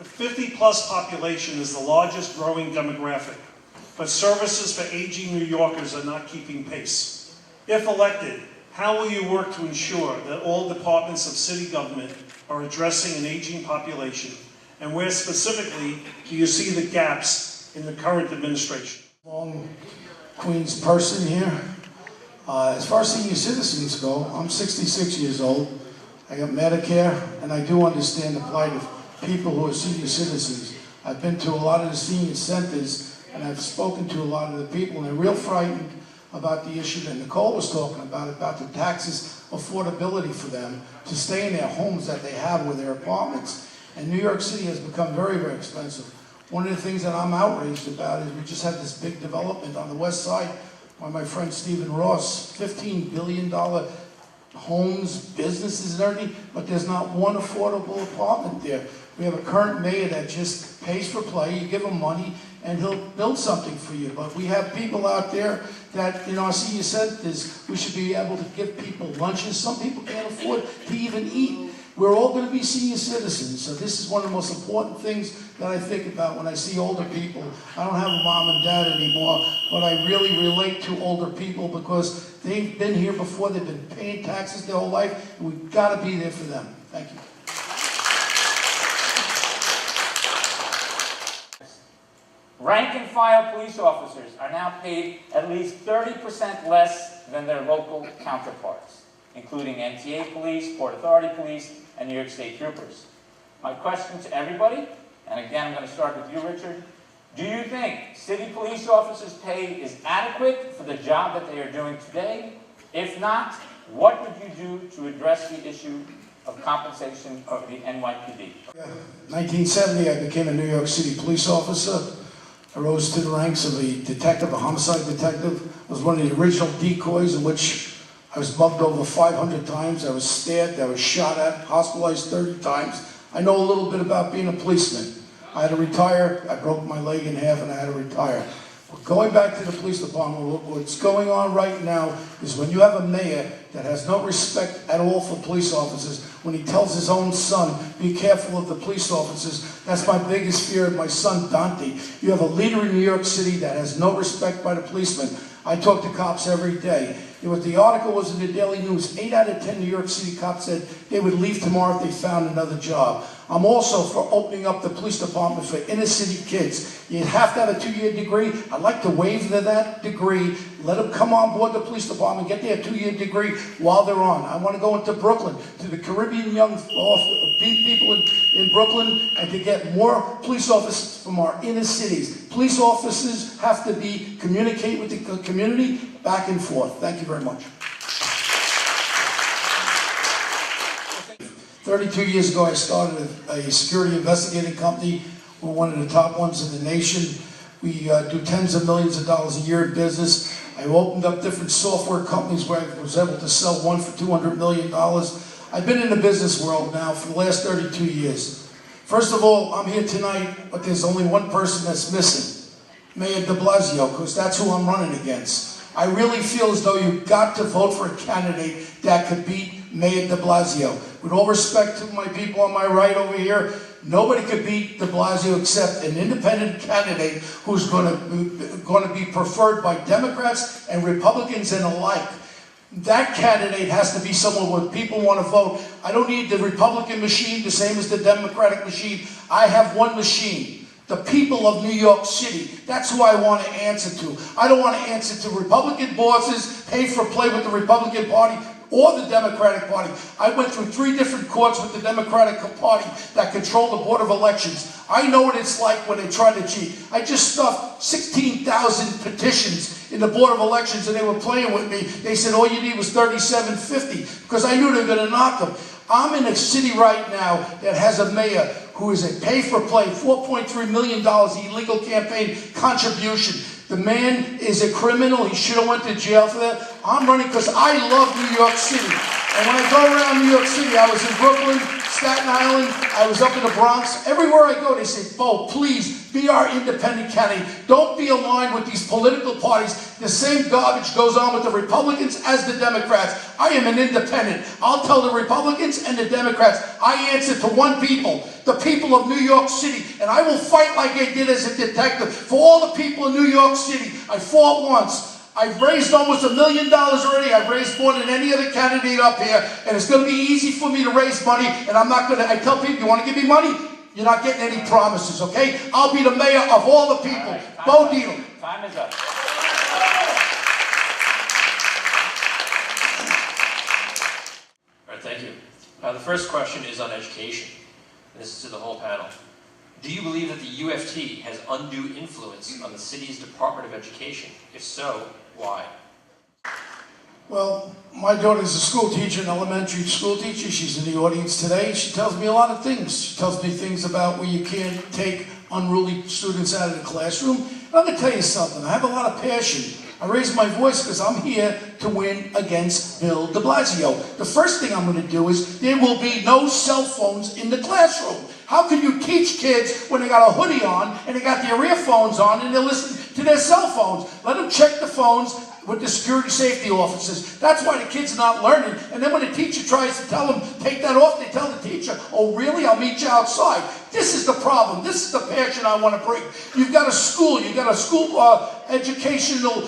The 50-plus population is the largest growing demographic, but services for aging New Yorkers are not keeping pace. If elected, how will you work to ensure that all departments of city government are addressing an aging population, and where specifically do you see the gaps in the current administration? Long Queens person here. As far as senior citizens go, I'm 66 years old. I got Medicare, and I do understand the plight of people who are senior citizens. I've been to a lot of the senior centers, and I've spoken to a lot of the people, and they're real frightened about the issue that Nicole was talking about the taxes, affordability for them to stay in their homes that they have with their apartments. And New York City has become very, very expensive. One of the things that I'm outraged about is we just had this big development on the west side by my friend Stephen Ross, $15 billion homes, businesses and everything, but there's not one affordable apartment there. We have a current mayor that just pays for play, you give him money, and he'll build something for you. But we have people out there that, in our senior centers, we should be able to give people lunches. Some people can't afford to even eat. We're all going to be senior citizens, so this is one of the most important things that I think about when I see older people. I don't have a mom and dad anymore, but I really relate to older people because they've been here before, they've been paying taxes their whole life, and we've got to be there for them. Thank you. Rank and file police officers are now paid at least 30% less than their local counterparts, including NTA police, Port Authority police, and New York State troopers. My question to everybody, and again I'm going to start with you, Richard, do you think city police officers' pay is adequate for the job that they are doing today? If not, what would you do to address the issue of compensation of the NYPD? Yeah. 1970, I became a New York City police officer. I rose to the ranks of a detective, a homicide detective. I was one of the original decoys in which I was mugged over 500 times. I was stabbed, I was shot at, hospitalized 30 times. I know a little bit about being a policeman. I had to retire. I broke my leg in half and I had to retire. But going back to the police department, what's going on right now is when you have a mayor that has no respect at all for police officers, when he tells his own son, be careful of the police officers, that's my biggest fear of my son, Dante. You have a leader in New York City that has no respect by the policemen. I talk to cops every day. The article was in the Daily News. 8 out of 10 New York City cops said they would leave tomorrow if they found another job. I'm also for opening up the police department for inner city kids. You have to have a 2-year degree. I'd like to waive that degree. Let them come on board the police department, get their 2-year degree while they're on. I want to go into Brooklyn, to the Caribbean young people in Brooklyn, and to get more police officers from our inner cities. Police officers have to communicate with the community back and forth. Thank you very much. 32 years ago, I started a security investigating company. We're one of the top ones in the nation. We do tens of millions of dollars a year in business. I opened up different software companies where I was able to sell one for $200 million. I've been in the business world now for the last 32 years. First of all, I'm here tonight, but there's only one person that's missing, Mayor de Blasio, because that's who I'm running against. I really feel as though you've got to vote for a candidate that could beat Mayor de Blasio. With all respect to my people on my right over here, nobody could beat de Blasio except an independent candidate who's going to be preferred by Democrats and Republicans and alike. That candidate has to be someone where people want to vote. I don't need the Republican machine the same as the Democratic machine. I have one machine. The people of New York City. That's who I want to answer to. I don't want to answer to Republican bosses, pay for play with the Republican Party or the Democratic Party. I went through 3 different courts with the Democratic Party that control the Board of Elections. I know what it's like when they try to cheat. I just stuffed 16,000 petitions in the Board of Elections and they were playing with me. They said all you need was 3750 because I knew they were going to knock them. I'm in a city right now that has a mayor who is a pay-for-play, $4.3 million illegal campaign contribution. The man is a criminal. He should have went to jail for that. I'm running because I love New York City. And when I go around New York City, I was in Brooklyn, Staten Island, I was up in the Bronx. Everywhere I go, they say, Beau, please be our independent candidate. Don't be aligned with these political parties. The same garbage goes on with the Republicans as the Democrats. I am an independent. I'll tell the Republicans and the Democrats, I answer to one people, the people of New York City, and I will fight like I did as a detective for all the people in New York City. I fought once. I've raised almost $1 million already. I've raised more than any other candidate up here, and it's going to be easy for me to raise money, and I'm not going to, I tell people, you want to give me money? You're not getting any promises, okay? I'll be the mayor of all the people. Right, Beau Dietl. Time is up. All right, thank you. The first question is on education. And this is to the whole panel. Do you believe that the UFT has undue influence on the city's Department of Education? If so, why? Well, my daughter's a school teacher, an elementary school teacher. She's in the audience today. She tells me a lot of things. She tells me things about where you can't take unruly students out of the classroom. And I'm going to tell you something. I have a lot of passion. I raise my voice because I'm here to win against Bill de Blasio. The first thing I'm going to do is there will be no cell phones in the classroom. How can you teach kids when they got a hoodie on and they got their earphones on and they're listening to their cell phones? Let them check the phones with the security safety officers. That's why the kids are not learning. And then when the teacher tries to tell them, take that off, they tell the teacher, oh really, I'll meet you outside. This is the problem. This is the passion I want to bring. You've got a school educational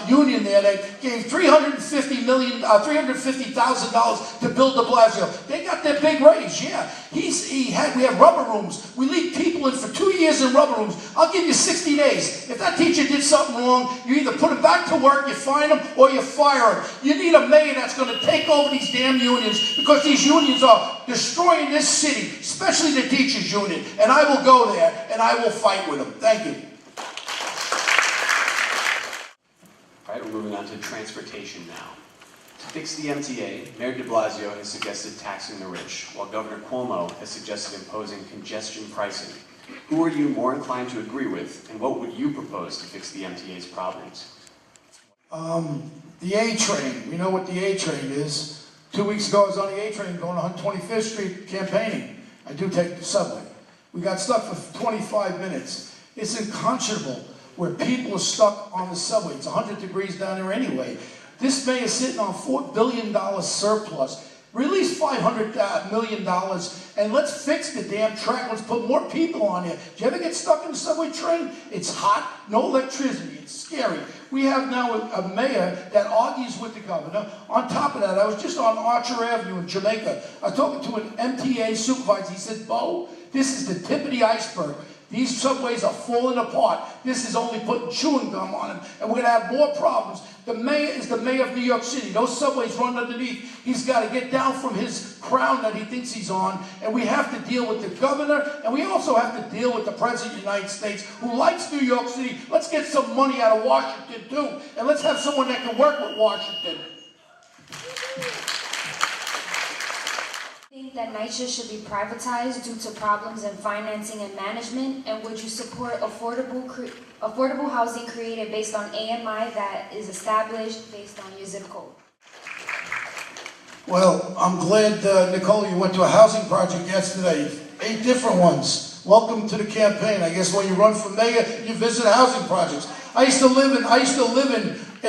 union there that gave $350,000 to Bill de Blasio. They got their big raise, yeah. We have rubber rooms. We leave people in for 2 years in rubber rooms. I'll give you 60 days. If that teacher did something wrong, you either put him back to work, you fine him, or you fire him. You need a mayor that's going to take over these damn unions, because these unions are destroying this city, especially the teachers union. And I will go there, and I will fight with them. Thank you. All right, we're moving on to transportation now. To fix the MTA, Mayor de Blasio has suggested taxing the rich, while Governor Cuomo has suggested imposing congestion pricing. Who are you more inclined to agree with, and what would you propose to fix the MTA's problems? The A train. We know what the A train is. 2 weeks ago, I was on the A train going to 125th Street campaigning. I do take the subway. We got stuck for 25 minutes. It's unconscionable where people are stuck on the subway. It's 100 degrees down there anyway. This mayor is sitting on $4 billion surplus. Release $500 million and let's fix the damn track. Let's put more people on there. Do you ever get stuck in the subway train? It's hot, no electricity, it's scary. We have now a mayor that argues with the governor. On top of that, I was just on Archer Avenue in Jamaica. I was talking to an MTA supervisor. He said, Beau, this is the tip of the iceberg. These subways are falling apart. This is only putting chewing gum on them, and we're going to have more problems. The mayor is the mayor of New York City. Those subways run underneath. He's got to get down from his crown that he thinks he's on, and we have to deal with the governor, and we also have to deal with the President of the United States, who likes New York City. Let's get some money out of Washington, too, and let's have someone that can work with Washington. Think that NYCHA should be privatized due to problems in financing and management, and would you support affordable housing created based on AMI that is established based on your zip code? Well, I'm glad, Nicole, you went to a housing project yesterday. 8 different ones. Welcome to the campaign. I guess when you run for mayor, you visit housing projects. I used to live in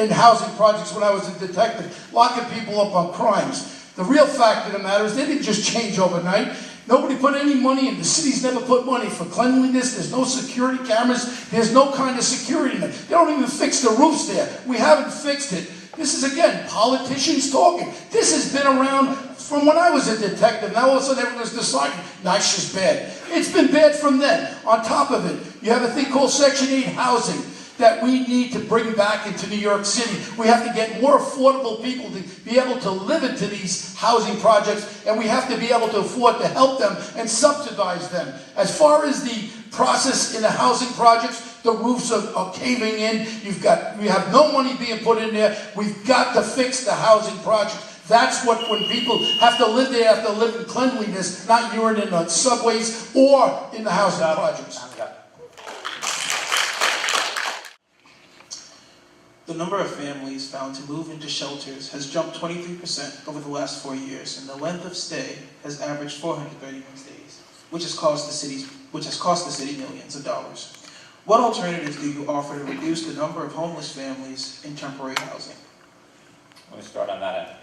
housing projects when I was a detective, locking people up on crimes. The real fact of the matter is they didn't just change overnight. Nobody put any money in. The city's never put money for cleanliness. There's no security cameras. There's no kind of security in it. They don't even fix the roofs there. We haven't fixed it. This is, again, politicians talking. This has been around from when I was a detective. Now all of a sudden everyone's deciding NYCHA's bad. It's been bad from then. On top of it, you have a thing called Section 8 housing that we need to bring back into New York City. We have to get more affordable people to be able to live into these housing projects, and we have to be able to afford to help them and subsidize them. As far as the process in the housing projects, the roofs are caving in. We have no money being put in there. We've got to fix the housing projects. That's what, when people have to live there, have to live in cleanliness, not urine in the subways or in the housing projects. The number of families found to move into shelters has jumped 23% over the last 4 years, and the length of stay has averaged 431 days, which has cost the city millions of dollars. What alternatives do you offer to reduce the number of homeless families in temporary housing? I'm going to start on that end.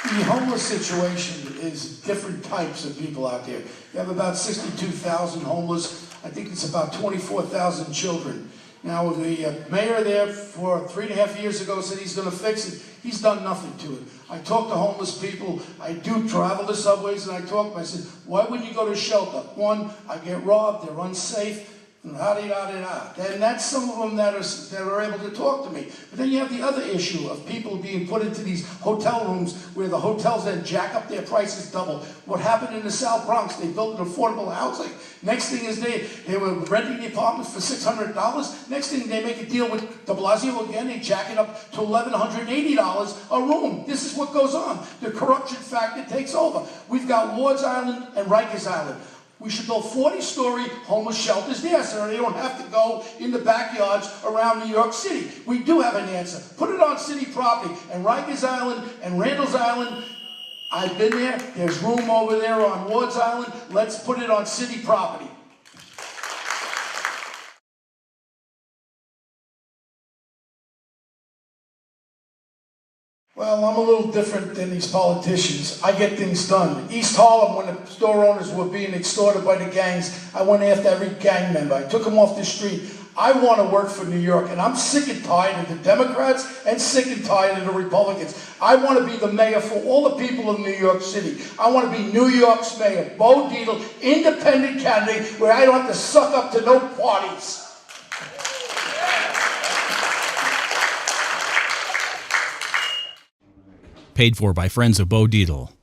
The homeless situation is different types of people out there. You have about 62,000 homeless. I think it's about 24,000 children. Now, the mayor there for 3.5 years ago said he's going to fix it. He's done nothing to it. I talk to homeless people. I do travel the subways, and I talk to them. I said, why wouldn't you go to a shelter? One, I get robbed, they're unsafe, and and that's some of them that are able to talk to me. But then you have the other issue of people being put into these hotel rooms where the hotels then jack up their prices double. What happened in the South Bronx, they built an affordable housing. Next thing is they were renting the apartments for $600. Next thing they make a deal with de Blasio again, they jack it up to $1,180 a room. This is what goes on. The corruption factor takes over. We've got Ward's Island and Rikers Island. We should build 40-story homeless shelters there, so they don't have to go in the backyards around New York City. We do have an answer. Put it on city property. And Rikers Island and Randall's Island, I've been there. There's room over there on Ward's Island. Let's put it on city property. Well, I'm a little different than these politicians. I get things done. East Harlem, when the store owners were being extorted by the gangs, I went after every gang member. I took them off the street. I want to work for New York, and I'm sick and tired of the Democrats and sick and tired of the Republicans. I want to be the mayor for all the people of New York City. I want to be New York's mayor, Beau Dietl, independent candidate, where I don't have to suck up to no parties. Paid for by friends of Beau Dietl.